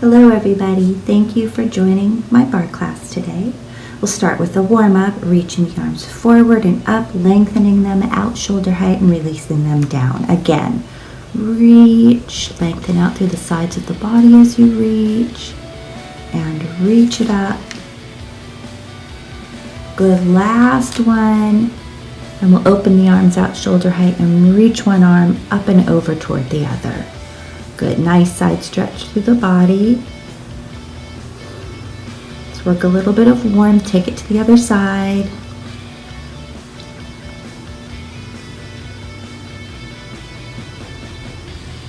Hello everybody, thank you for joining my barre class today. We'll start with a warm-up, reaching the arms forward and up, lengthening them out shoulder height and releasing them down. Again, reach, lengthen out through the sides of the body as you reach, and reach it up. Good, last one. And we'll open the arms out shoulder height and reach one arm up and over toward the other. Good, nice side stretch through the body. Let's work a little bit of warmth, take it to the other side.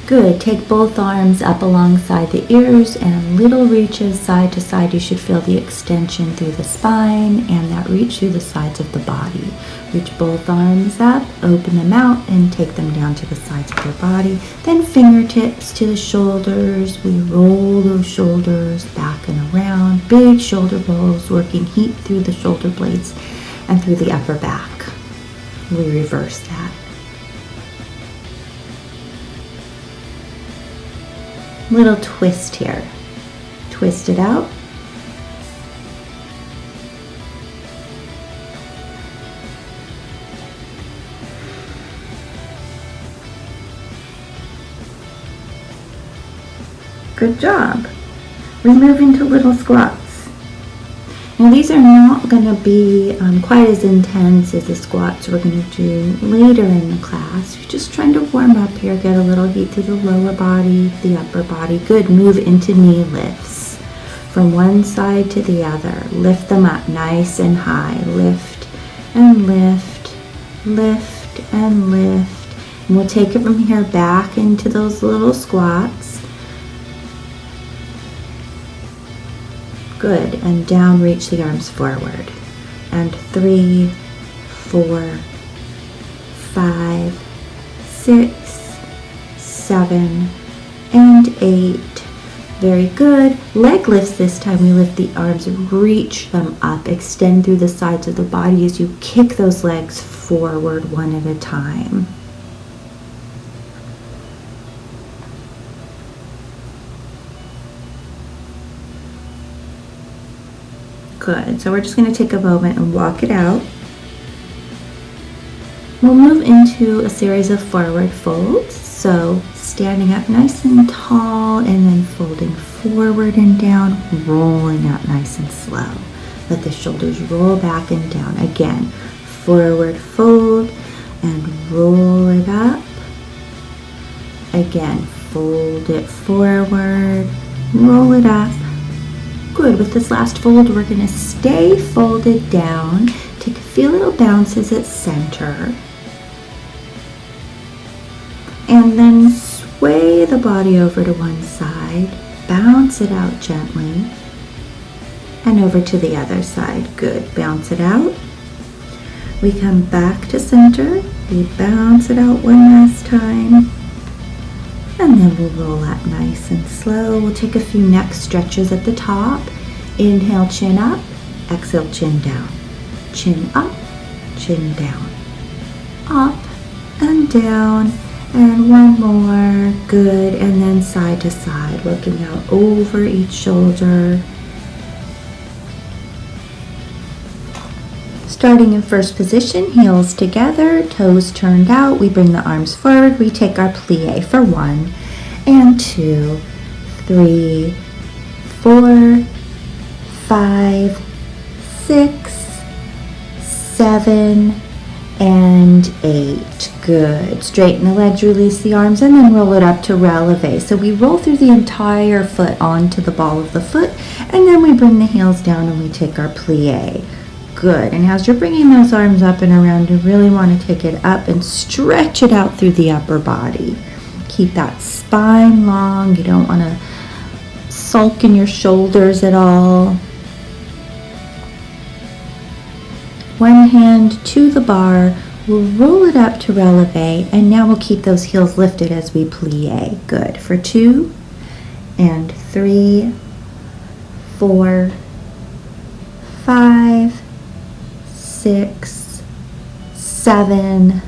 Good, take both arms up alongside the ears and little reaches side to side. You should feel the extension through the spine and that reach through the sides of the body. Reach both arms up, open them out, and take them down to the sides of your body. Then fingertips to the shoulders. We roll those shoulders back and around. Big shoulder rolls, working heat through the shoulder blades and through the upper back. We reverse that. Little twist here. Twist it out. Good job. We move into little squats. Now these are not going to be quite as intense as the squats we're going to do later in the class. You're just trying to warm up here, get a little heat through the lower body, the upper body. Good, move into knee lifts from one side to the other. Lift them up nice and high. Lift and lift, lift and lift. And we'll take it from here back into those little squats. Good, and down, reach the arms forward. And 3, 4, 5, 6, 7, and 8. Very good. Leg lifts this time. We lift the arms, reach them up, extend through the sides of the body as you kick those legs forward one at a time. Good, so we're just going to take a moment and walk it out. We'll move into a series of forward folds. So standing up nice and tall and then folding forward and down, rolling up nice and slow. Let the shoulders roll back and down. Again, forward fold and roll it up. Again, fold it forward, roll it up. Good, with this last fold, we're going to stay folded down. Take a few little bounces at center. And then sway the body over to one side. Bounce it out gently. And over to the other side. Good, bounce it out. We come back to center. We bounce it out one last time. And then we'll roll up nice and slow. We'll take a few neck stretches at the top. Inhale, chin up. Exhale, chin down. Chin up, chin down. Up and down. And one more. Good. And then side to side, looking out over each shoulder. Starting in first position, heels together, toes turned out. We bring the arms forward. We take our plie for 1 and 2, 3, 4, 5, 6, 7, and 8. Good. Straighten the legs, release the arms, and then roll it up to releve. So we roll through the entire foot onto the ball of the foot, and then we bring the heels down and we take our plie. Good, and as you're bringing those arms up and around, you really want to take it up and stretch it out through the upper body. Keep that spine long. You don't want to sulk in your shoulders at all. One hand to the bar. We'll roll it up to releve, and now we'll keep those heels lifted as we plie. Good, for 2 and 3, 4, 5, 6, 7,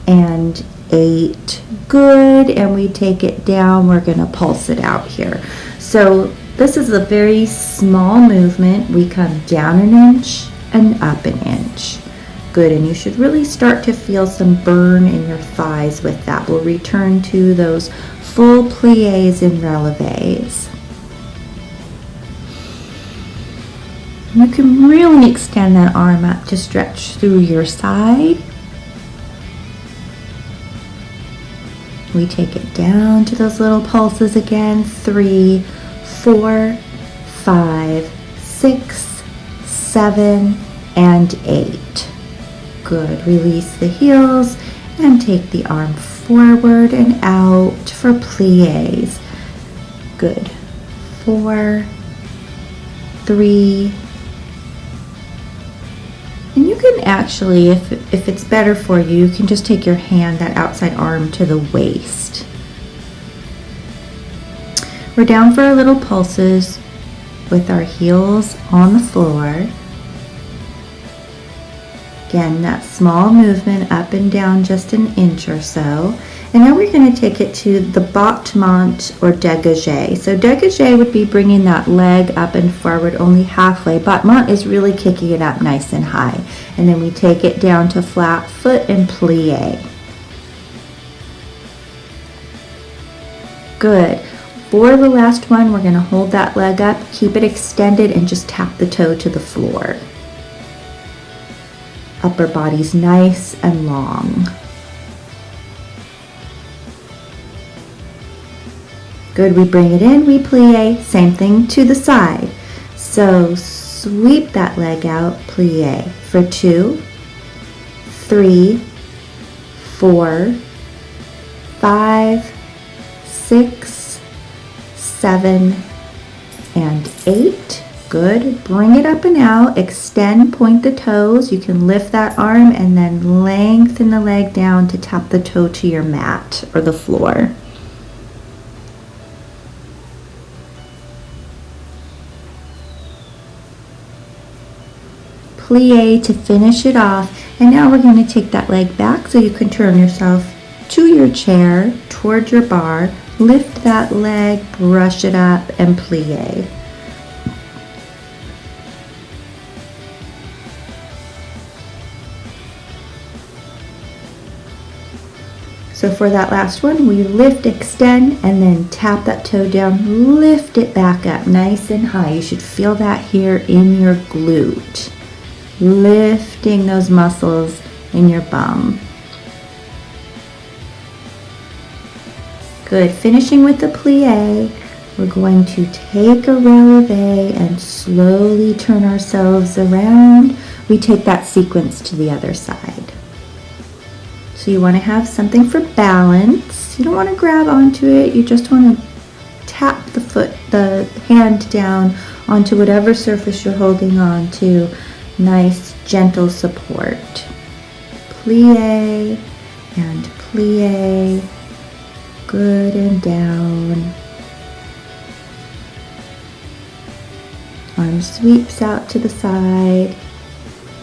and 8. Good, and we take it down. We're going to pulse it out here. So This is a very small movement. We come down an inch and up an inch. Good, and you should really start to feel some burn in your thighs with that. We'll return to those full pliés and relevés. You can really extend that arm up to stretch through your side. We take it down to those little pulses again. 3, 4, 5, 6, 7, and 8. Good. Release the heels and take the arm forward and out for pliés. Good. 4, 3, and you can actually, if it's better for you, you can just take your hand, that outside arm, to the waist. We're down for our little pulses with our heels on the floor. Again, that small movement up and down just an inch or so. And now we're going to take it to the battement or dégagé. So dégagé would be bringing that leg up and forward only halfway. Battement is really kicking it up nice and high. And then we take it down to flat foot and plié. Good. For the last one, we're going to hold that leg up, keep it extended, and just tap the toe to the floor. Upper body's nice and long. Good, we bring it in, we plie, same thing to the side. So sweep that leg out, plie for 2, 3, 4, 5, 6, 7, and 8. Good. Bring it up and out. Extend, point the toes. You can lift that arm and then lengthen the leg down to tap the toe to your mat or the floor. Plie to finish it off. And now we're going to take that leg back so you can turn yourself to your chair, toward your bar. Lift that leg, brush it up, and plie. So for that last one, we lift, extend, and then tap that toe down, lift it back up nice and high. You should feel that here in your glute. Lifting those muscles in your bum. Good. Finishing with the plie, we're going to take a releve and slowly turn ourselves around. We take that sequence to the other side. So you want to have something for balance. You don't want to grab onto it. You just want to tap the hand down onto whatever surface you're holding on to. Nice, gentle support. Plie and plie. Good, and down. Arm sweeps out to the side.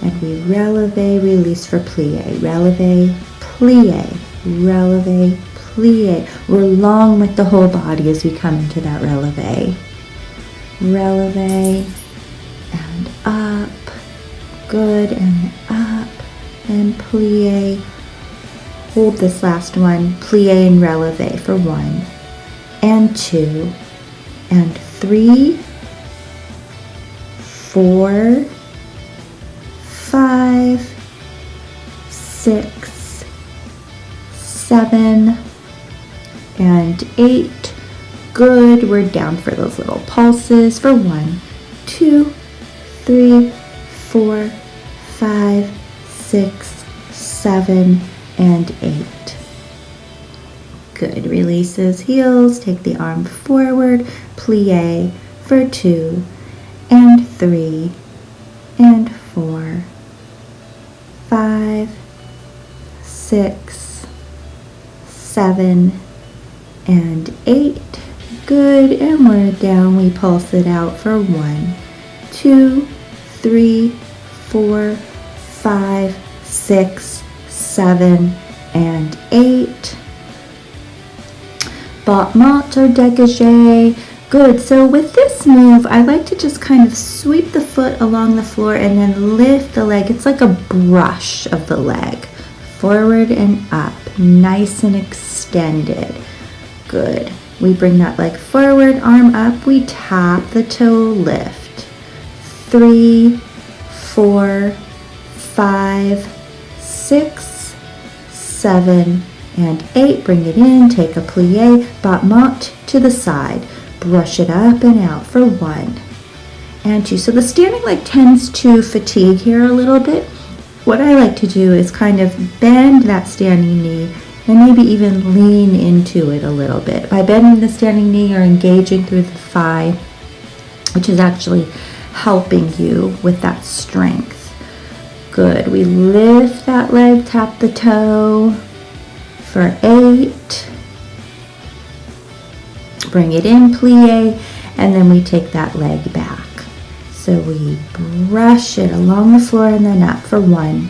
And we releve, release for plie. Releve, plie, releve, plie. We're long with the whole body as we come into that releve. Releve and up. Good, and up and plie. Hold this last one, plie and releve for 1 and 2 and 3, 4, 5, 6, 7, and 8. Good. We're down for those little pulses for 1, 2, 3, 4, 5, 6, 7, and 8. Good. Releases heels. Take the arm forward. Plie for 2 and 3 and 4, 5, 6, 7, and 8. Good. And we're down. We pulse it out for 1, 2, 3, 4, 5, 6, 7, and 8. battement or dégagé. Good. So with this move, I like to just kind of sweep the foot along the floor and then lift the leg. It's like a brush of the leg, forward and up, nice and extended. Good. We bring that leg forward, arm up, we tap the toe, lift. 3, 4, 5, 6, 7, and 8. Bring it in, take a plie, battement to the side. Brush it up and out for 1 and 2. So the standing leg tends to fatigue here a little bit. What I like to do is kind of bend that standing knee and maybe even lean into it a little bit. By bending the standing knee, you're engaging through the thigh, which is actually helping you with that strength. Good. We lift that leg, tap the toe for 8. Bring it in, plie, and then we take that leg back. So we brush it along the floor and then up for 1,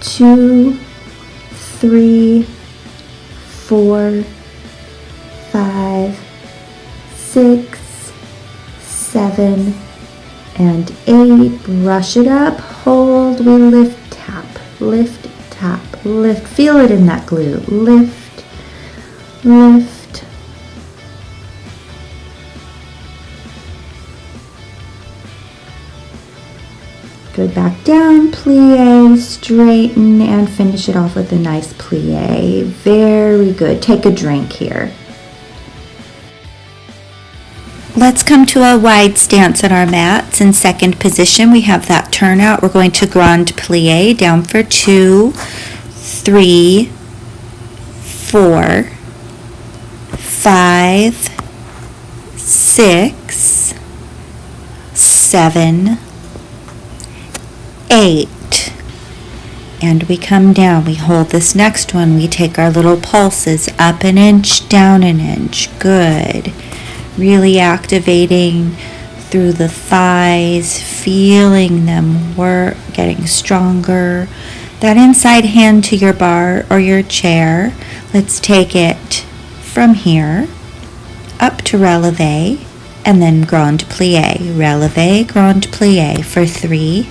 2, 3, 4, 5, 6, 7, and 8. Brush it up, hold, we lift, tap, lift. Feel it in that glute. Lift, lift. Good, back down, plie, straighten, and finish it off with a nice plie. Very good. Take a drink here. Let's come to a wide stance on our mats. In second position, we have that turnout. We're going to grand plie, down for 2, 3, 4, 5, 6, 7, 8, and we come down. We hold this next one. We take our little pulses up an inch, down an inch. Good. Really activating through the thighs, feeling them work, getting stronger. That inside hand to your bar or your chair. Let's take it from here up to releve and then grand plie. Releve, grand plie for 3,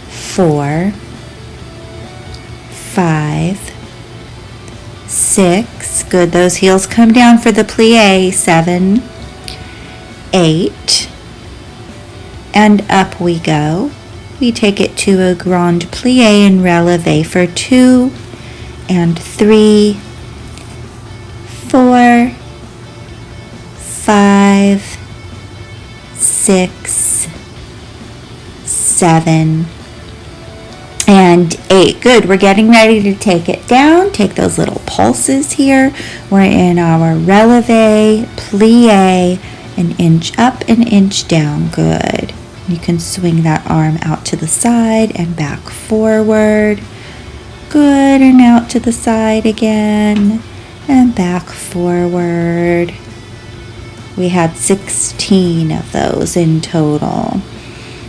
4, 5, 6. Good. Those heels come down for the plie. 7, 8, and up we go. We take it to a grand plie and releve for 2 and 3, 4, 5, 6, 7, and 8. Good. We're getting ready to take it down. Take those little pulses here. We're in our releve, plie, an inch up, an inch down. Good. You can swing that arm out to the side and back forward. Good. And out to the side again and back forward. We had 16 of those in total.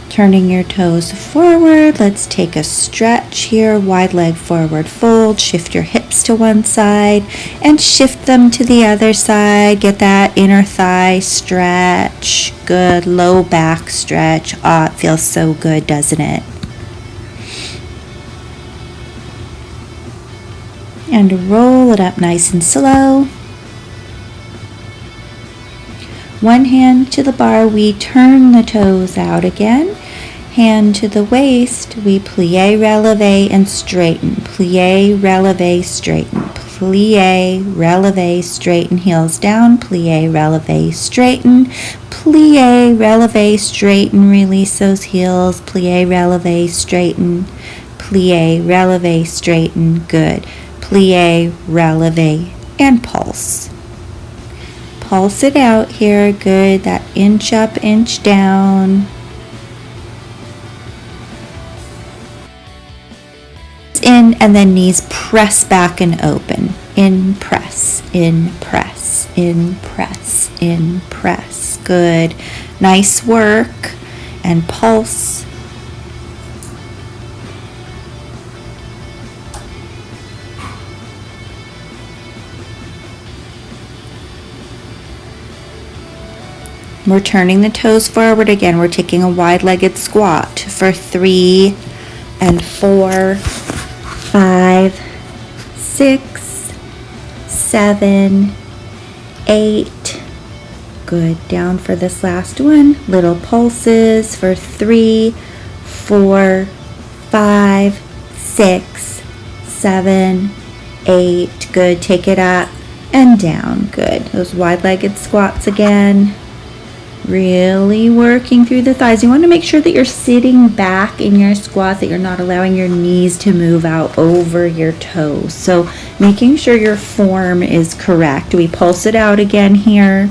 Turning your toes forward, let's take a stretch here. Wide leg forward fold, shift your hips to one side and shift them to the other side. Get that inner thigh stretch. Good, low back stretch. Ah, it feels so good, doesn't it? And roll it up nice and slow. One hand to the bar, we turn the toes out again. Hand to the waist, we plie, releve, and straighten. Plie, releve, straighten. Plie, releve, straighten. Heels down. Plie, releve, straighten. Plie, releve, straighten. Release those heels. Plie, releve, straighten. Plie, releve, straighten. Good. Plie, releve, and pulse. Pulse it out here. Good. That inch up, inch down. In and then knees press back and open. In, press, in, press, in, press, in, press. Good. Nice work. And pulse. We're turning the toes forward again. We're taking a wide-legged squat for 3 and 4, 5, 6, 7, 8. Good. Down for this last one. Little pulses for 3, 4, 5, 6, 7, 8. Good. Take it up and down. Good. Those wide-legged squats again. Really working through the thighs. You want to make sure that you're sitting back in your squat, that you're not allowing your knees to move out over your toes. So making sure your form is correct. We pulse it out again here.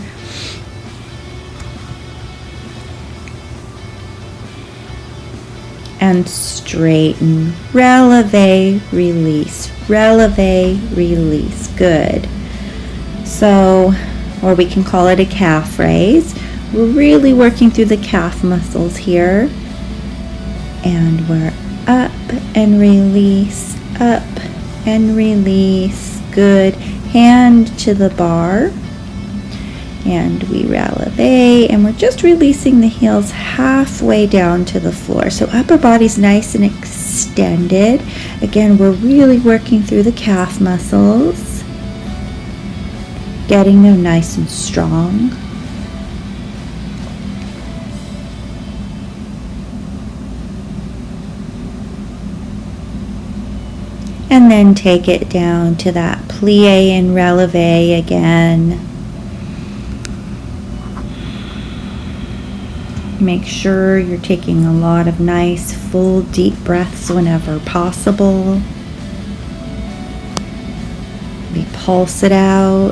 And straighten. Releve, release. Releve, release. Good. So, or we can call it a calf raise. We're really working through the calf muscles here. And we're up and release, up and release. Good. Hand to the bar. And we releve, and we're just releasing the heels halfway down to the floor. So upper body's nice and extended. Again, we're really working through the calf muscles, getting them nice and strong. And then take it down to that plie and releve again. Make sure you're taking a lot of nice, full, deep breaths whenever possible. We pulse it out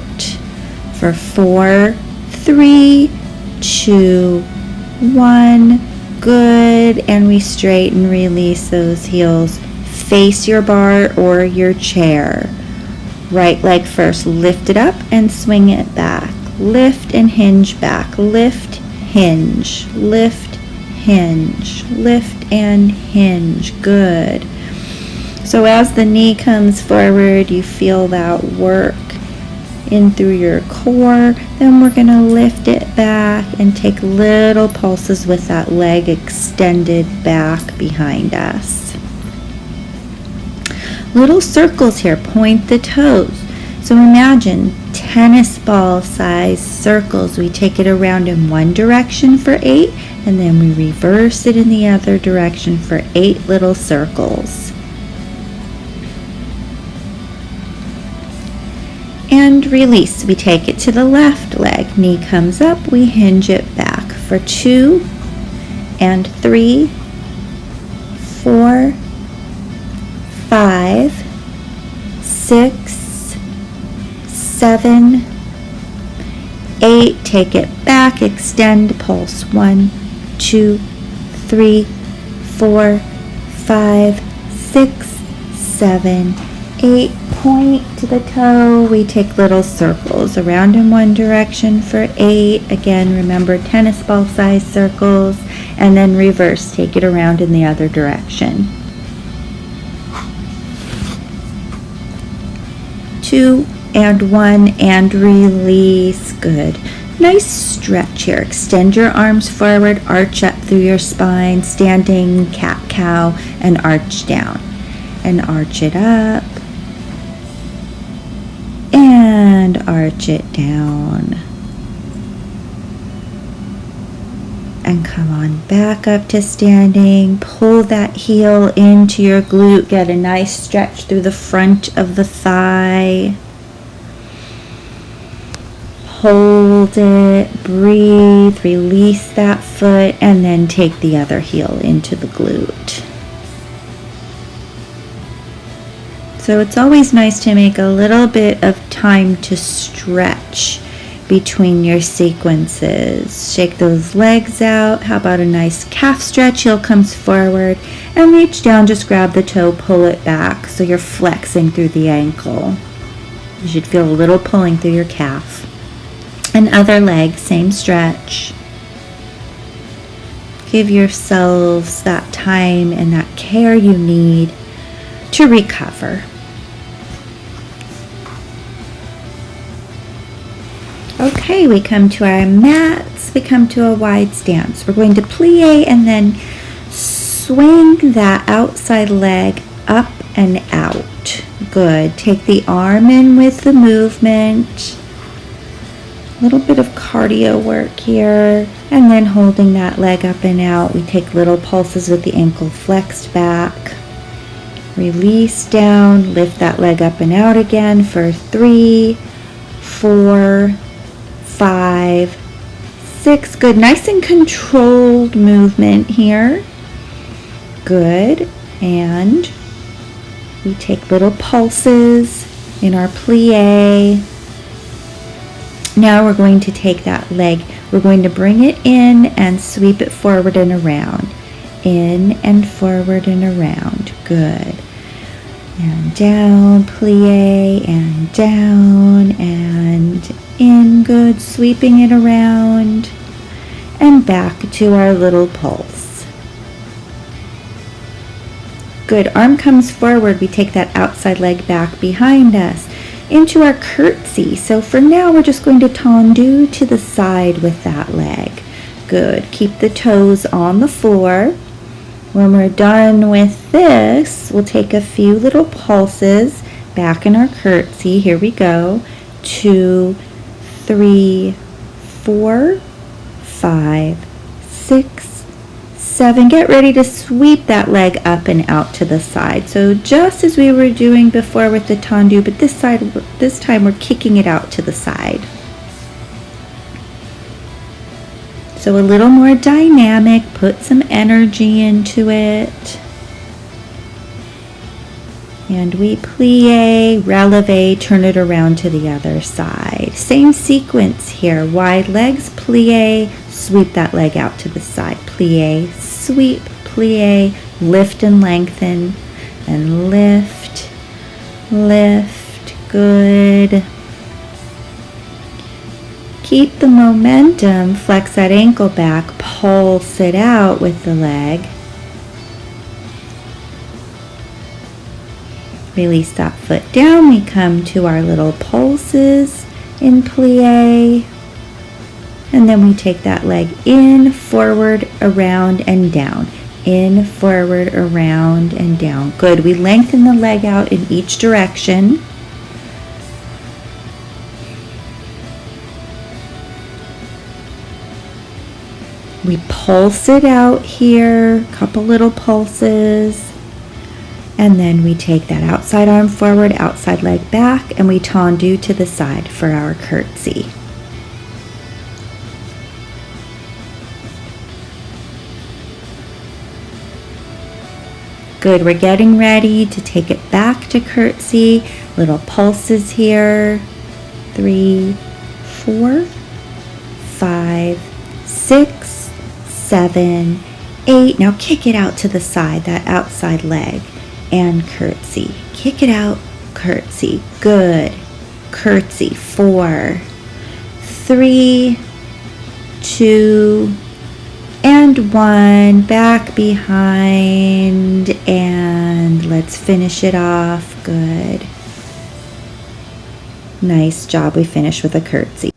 for 4, 3, 2, 1. Good. And we straighten, release those heels. Face your bar or your chair. Right leg first. Lift it up and swing it back. Lift and hinge back. Lift, hinge, lift, hinge, lift and hinge. Good. So as the knee comes forward, you feel that work in through your core. Then we're going to lift it back and take little pulses with that leg extended back behind us. Little circles here. Point the toes. So imagine tennis ball size circles. We take it around in one direction for 8, and then we reverse it in the other direction for 8 little circles. And release. We take it to the left leg. Knee comes up. We hinge it back for 2 and 3, 4, 5, 6, 7, 8. Take it back. Extend. Pulse. 1, 2, 3, 4, 5, 6, 7, 8. Point to the toe. We take little circles around in one direction for 8. Again, remember tennis ball size circles, and then reverse. Take it around in the other direction. 2 and 1 and release. Good. Nice stretch here. Extend your arms forward, arch up through your spine, standing cat-cow, and arch down. And arch it up. And arch it down. And come on back up to standing. Pull that heel into your glute. Get a nice stretch through the front of the thigh. Hold it, breathe, release that foot, and then take the other heel into the glute. So it's always nice to make a little bit of time to stretch between your sequences. Shake those legs out. How about a nice calf stretch? Heel comes forward and reach down. Just grab the toe, pull it back so you're flexing through the ankle. You should feel a little pulling through your calf. And other leg, same stretch. Give yourselves that time and that care you need to recover. Okay. Okay, we come to our mats, we come to a wide stance. We're going to plie and then swing that outside leg up and out. Good. Take the arm in with the movement. A little bit of cardio work here. And then holding that leg up and out, we take little pulses with the ankle flexed back. Release down, lift that leg up and out again for 3, 4, 5, 6. Good. Nice and controlled movement here. Good. And we take little pulses in our plie. Now we're going to take that leg, we're going to bring it in and sweep it forward and around. In and forward and around. Good. And down, plie, and down, and in. Good. Sweeping it around. And back to our little pulse. Good. Arm comes forward. We take that outside leg back behind us into our curtsy. So for now, we're just going to tendu to the side with that leg. Good. Keep the toes on the floor. When we're done with this, we'll take a few little pulses back in our curtsy. Here we go. 2, 3, 4, 5, 6, 7. Get ready to sweep that leg up and out to the side. So just as we were doing before with the tendu, but this time we're kicking it out to the side. So a little more dynamic, put some energy into it. And we plie, releve, turn it around to the other side. Same sequence here, wide legs, plie, sweep that leg out to the side. Plie, sweep, plie, lift and lengthen, and lift, lift, good. Keep the momentum, flex that ankle back, pulse it out with the leg. Release that foot down, we come to our little pulses in plie. And then we take that leg in, forward, around, and down. In, forward, around, and down. Good, we lengthen the leg out in each direction. We pulse it out here, couple little pulses, and then we take that outside arm forward, outside leg back, and we tendu to the side for our curtsy. Good, we're getting ready to take it back to curtsy. Little pulses here. 3, 4, 5, 6, 7, 8. Now kick it out to the side, that outside leg, and curtsy. Kick it out, curtsy. Good. Curtsy. 4, 3, 2, and 1. Back behind, and let's finish it off. Good. Nice job. We finished with a curtsy.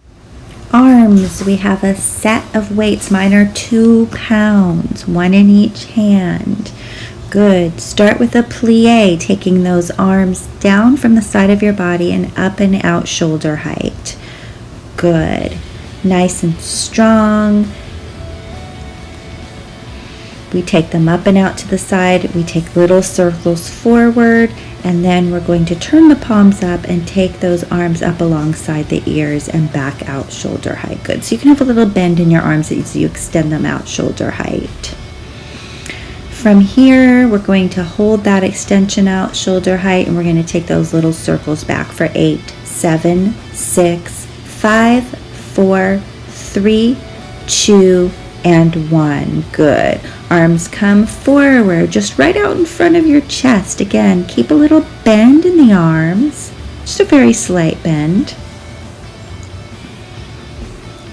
Arms, we have a set of weights. Mine are 2 pounds, 1 in each hand. Good. Start with a plie, taking those arms down from the side of your body and up and out shoulder height. Good. Nice and strong. We take them up and out to the side. We take little circles forward, and then we're going to turn the palms up and take those arms up alongside the ears and back out shoulder height. Good. So you can have a little bend in your arms as you extend them out shoulder height. From here, we're going to hold that extension out shoulder height, and we're going to take those little circles back for 8, 7, 6, 5, 4, 3, 2, and 1. Good. Arms come forward, just right out in front of your chest. Again, keep a little bend in the arms, just a very slight bend.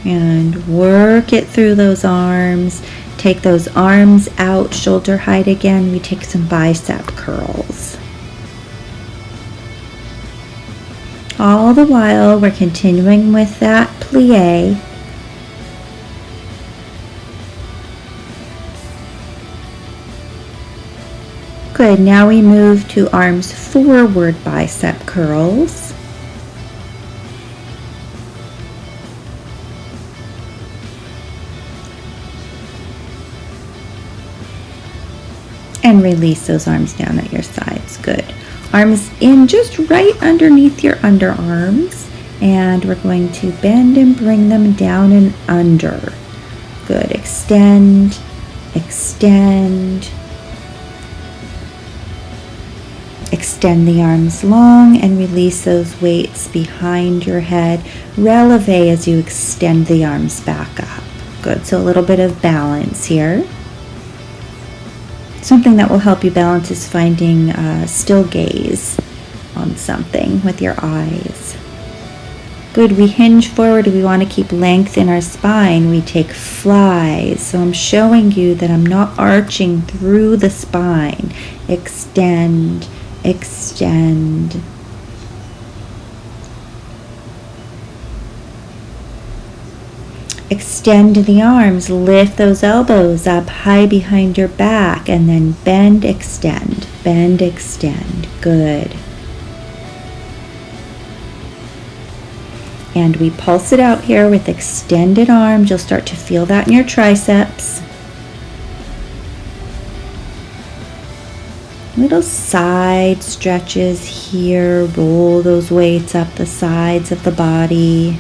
And work it through those arms. Take those arms out shoulder height again. We take some bicep curls. All the while, we're continuing with that plie. Good, now we move to arms forward bicep curls. And release those arms down at your sides. Good. Arms in just right underneath your underarms. And we're going to bend and bring them down and under. Good. Extend, extend. Extend the arms long and release those weights behind your head. Releve as you extend the arms back up. Good. So a little bit of balance here. Something that will help you balance is finding still gaze on something with your eyes. Good, we hinge forward. We want to keep length in our spine. We take flies. So I'm showing you that I'm not arching through the spine. Extend, extend. Extend the arms, lift those elbows up high behind your back, and then bend, extend, bend, extend. Good. And we pulse it out here with extended arms. You'll start to feel that in your triceps. Little side stretches here. Roll those weights up the sides of the body.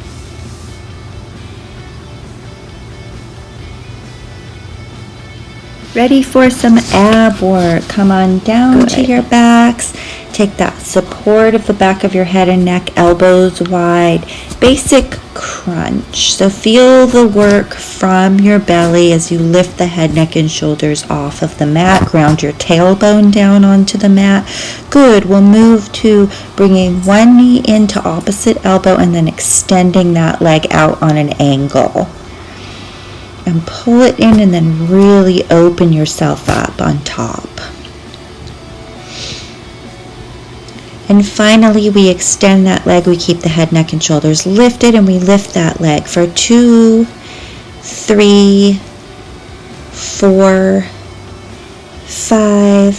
Ready for some ab work. Come on down to your backs. Take that support of the back of your head and neck, elbows wide. Basic crunch. So feel the work from your belly as you lift the head, neck, and shoulders off of the mat. Ground your tailbone down onto the mat. Good. We'll move to bringing one knee into opposite elbow and then extending that leg out on an angle. And pull it in and then really open yourself up on top. And finally, we extend that leg. We keep the head, neck, and shoulders lifted, and we lift that leg for 2, 3, 4, 5,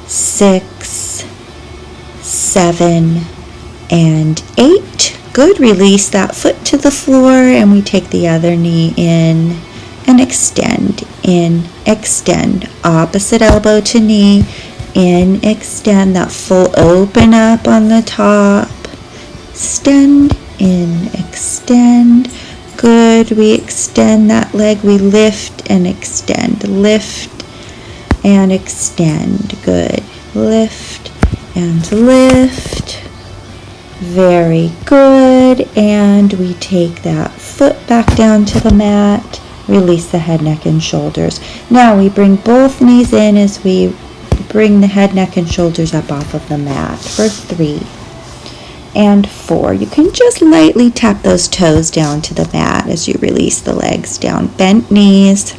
6, 7, and 8. Good. Release that foot to the floor, and we take the other knee in and extend, in, extend. Opposite elbow to knee, in, extend. That full open up on the top. Extend, in, extend. Good. We extend that leg. We lift and extend. Lift and extend. Good. Lift and lift. Very good. And we take that foot back down to the mat. Release the head, neck, and shoulders. Now we bring both knees in as we bring the head, neck, and shoulders up off of the mat for 3 and 4. You can just lightly tap those toes down to the mat as you release the legs down. Bent knees.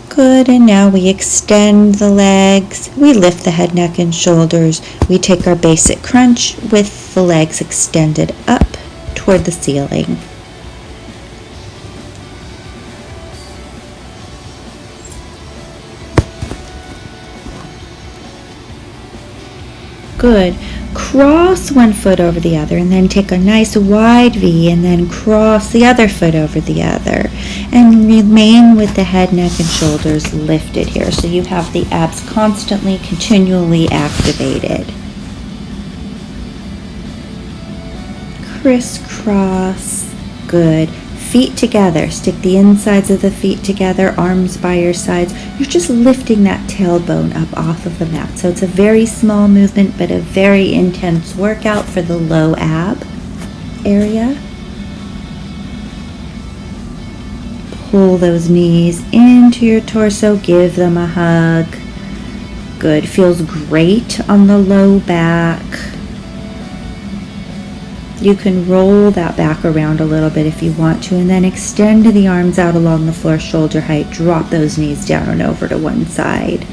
Good, and now we extend the legs. We lift the head, neck, and shoulders. We take our basic crunch with the legs extended up toward the ceiling. Good. Cross one foot over the other and then take a nice wide V and then cross the other foot over the other. And remain with the head, neck, and shoulders lifted here. So you have the abs constantly, continually activated. Crisscross. Good. Feet together. Stick the insides of the feet together, arms by your sides. You're just lifting that tailbone up off of the mat. So it's a very small movement, but a very intense workout for the low ab area. Pull those knees into your torso. Give them a hug. Good. Feels great on the low back. You can roll that back around a little bit if you want to, and then extend the arms out along the floor, shoulder height. Drop those knees down and over to one side.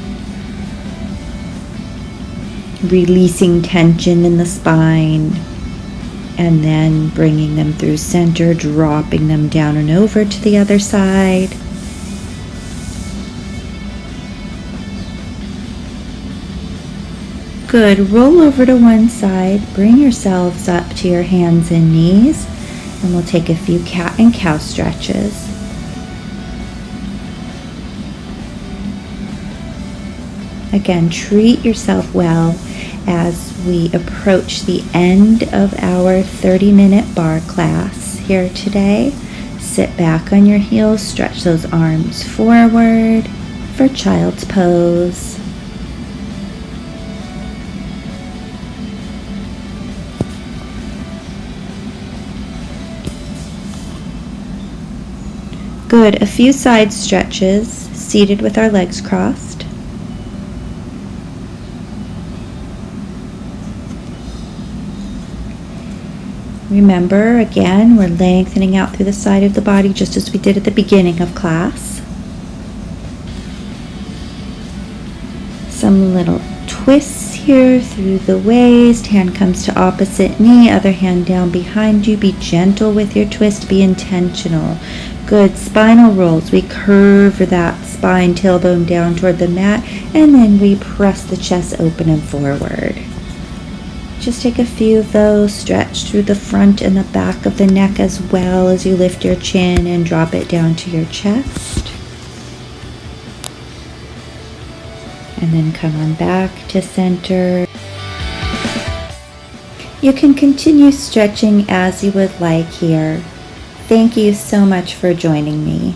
releasing tension in the spine, and then bringing them through center, dropping them down and over to the other side. Good. Roll over to one side, bring yourselves up to your hands and knees, and we'll take a few cat and cow stretches. Again, treat yourself well as we approach the end of our 30-minute barre class here today. Sit back on your heels, stretch those arms forward for child's pose. Good. A few side stretches, seated with our legs crossed. Remember, again, we're lengthening out through the side of the body just as we did at the beginning of class. Some little twists here through the waist. Hand comes to opposite knee, other hand down behind you. Be gentle with your twist, be intentional. Good. Spinal rolls. We curve that spine, tailbone down toward the mat, and then we press the chest open and forward. Just take a few of those, stretch through the front and the back of the neck as well as you lift your chin and drop it down to your chest. And then come on back to center. You can continue stretching as you would like here. Thank you so much for joining me.